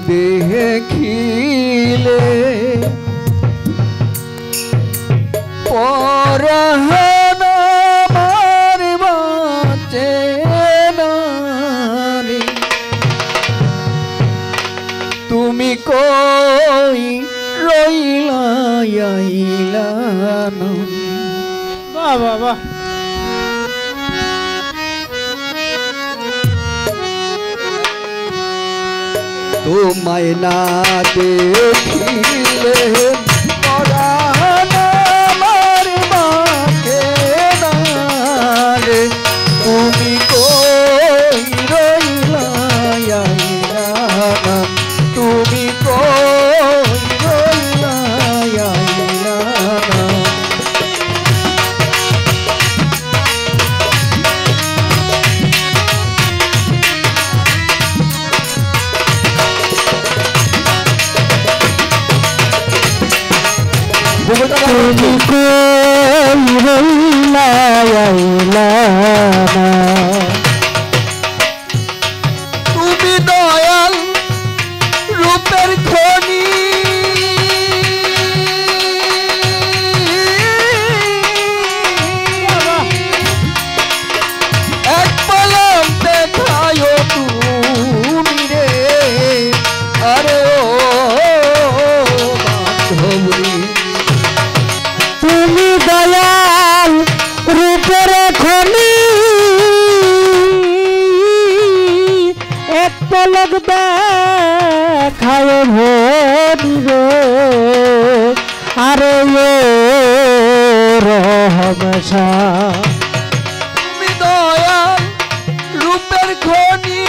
দেখিলে পরাণ আমার বাঁচে না রে। তুমি কই রইলা আইলা না। বাহ বাহ বাহ। তোমায় না দেখিলে পরাণ আমার বাঁচে না রে। তুমি কই রইলা আইলা না। তুমি কই রইলা আইলা না। তুমি কই রইলা আইলা না। তুমি দয়াল রূপের খনি এক পলক দেখায় তুমি রে। আরে ও বান্ধবী তুমি দয়াল রূপের খনি এক পলক দেখায় ভরি রে। আরে ও রহমশা তুমি দয়াল রূপের খনি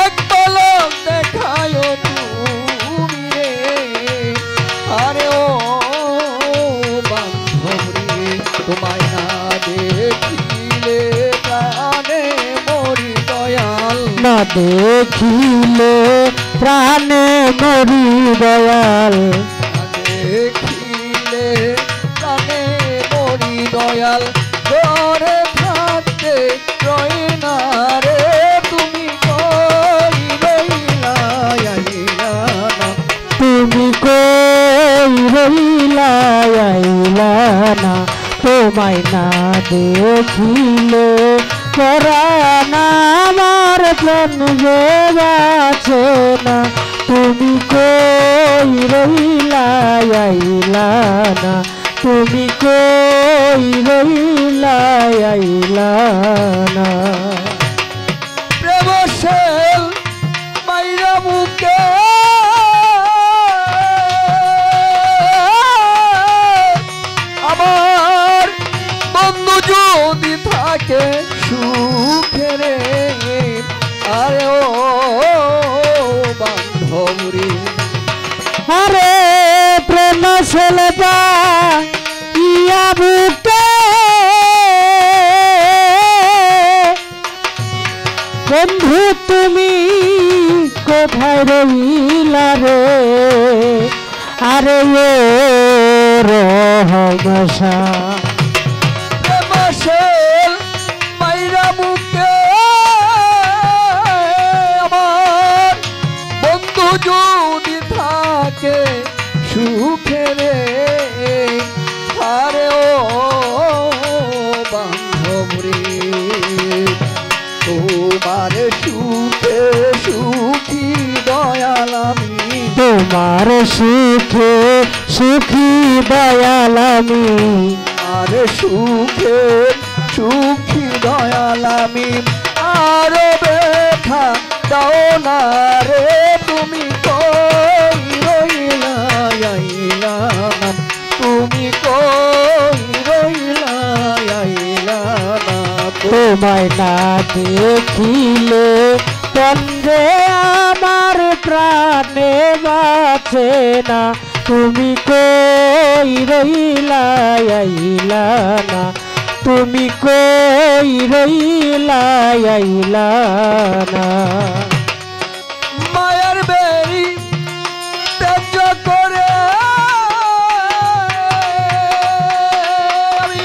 এক পলক দেখায় তুমি রে। আরে ও বান্ধবী তোমায় না দেখিলে প্রাণে মরি দয়াল। না দেখিলে প্রাণে মরি দয়াল। দেখিলে প্রাণে মরি দয়াল। ঘরে থাকতে রই না রে। তুমি কই রইলা আইলা না। তুমি কই রইলা আইলা না। তোমায় না দেখিলে পরাণ আমার প্রাণ যে বাঁচে না। তুমি কই রইলা আইলা না। তুমি কই রইলা আইলা না। প্রেমশেল মাইরা মুখে আমার বন্ধু যদি থাকে সুখে রে। আরে ও বান্ধবী আরে প্রেম ছেলেটা ইয়া বুকে বন্ধু তুমি কোথায় রইলা রে। আরে ও রহমশা প্রেমশেল মাইরা মুখে আমার বন্ধু যদি থাকে সুখে রে। আরে ও বান্ধবী তোমার সুখে সুখী দয়াল আমি। তোমার সুখে সুখী দয়াল আমি। আর সুখে সুখী দয়াল আমি। আরো ব্যথা দাও না রে। তুমি কই রইলা আইলা না। তুমি কই রইলা আইলা না। তোমায় না দেখিলে চন্দ্রে আমার প্রাণে বাঁচে না। তুমি কই রইলা আইলা না। তুমি কই রইলা আইলা না। মায়ের বেরি ত্যায্য করে আমি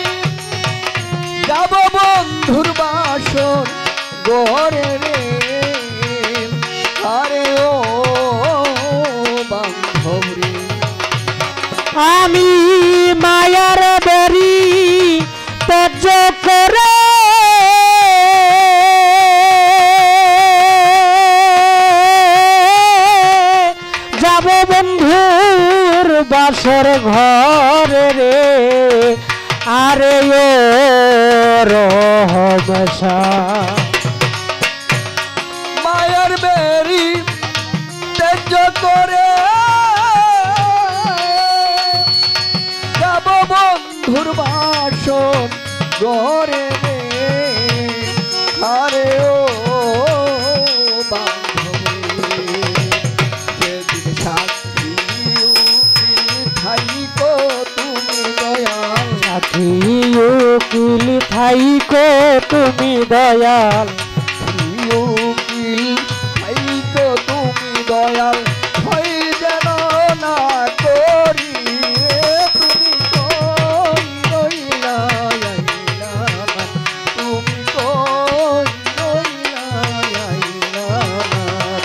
যাব বন্ধুর বাসর গো। রে আরে ও বান্ধব রে আমি মায়ার বেরি তেজ করে যাব বন্ধুর বাসর ঘরে রে আরে ও রহমশা মায়ার বেরি তেজ করে যাব বন্ধুর বাসন ঘরে রে আরে ও বান্ধব রে যেদিন সাক্ষী উকিল থাইকো তুমি দয়াল সাথী উকিল থাইকো তুমি দয়াল উকিল থাইকো তুমি দয়াল ভয় যেন না করি রে তুমি কই রইলা আইলা না তুমি কই রইলা আইলা না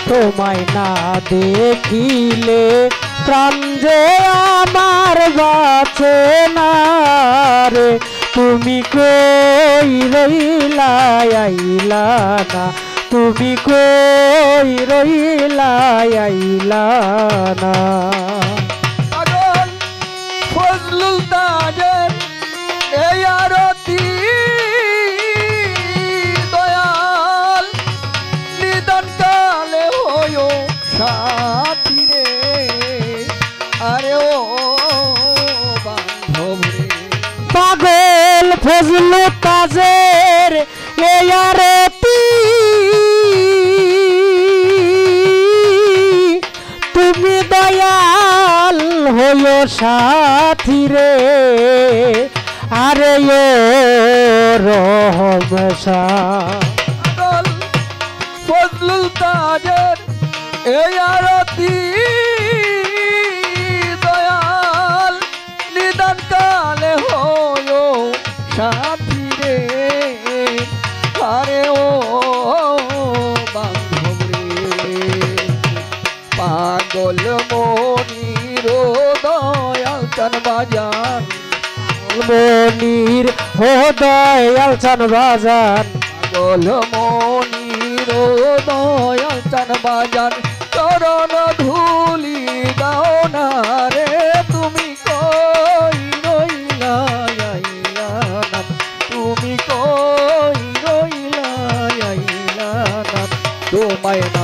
তোমায় না দেখিলে প্রাণ যে আমার বাঁচে না রে তুমি কই রইলা আইলা না তুমি কই রইলা আইলা না পাগল ফজলুল তাজের এই আরতি দয়াল নিদান কালে হয়ো সাথী রে আরে ও বান্ধব রে পাগল ফজলু তাজের এই আরতি তুমি দয়াল হইও সাথী রে আরে ও রহমশা পাগল ফজলুল তাজের এই আরতি দয়াল নিদান কালে হয়ো সাথী রে আরে ও বান্ধব রে পাগল মনির দয়াল চান বাজান মনির হো দয়াল চান বাজান পাগল মনির দয়াল চান বাজান চরণ ধুলি দাও না রে তুমি কই রইলা আইলা না তুমি কই রইলা আইলা না তোমায় না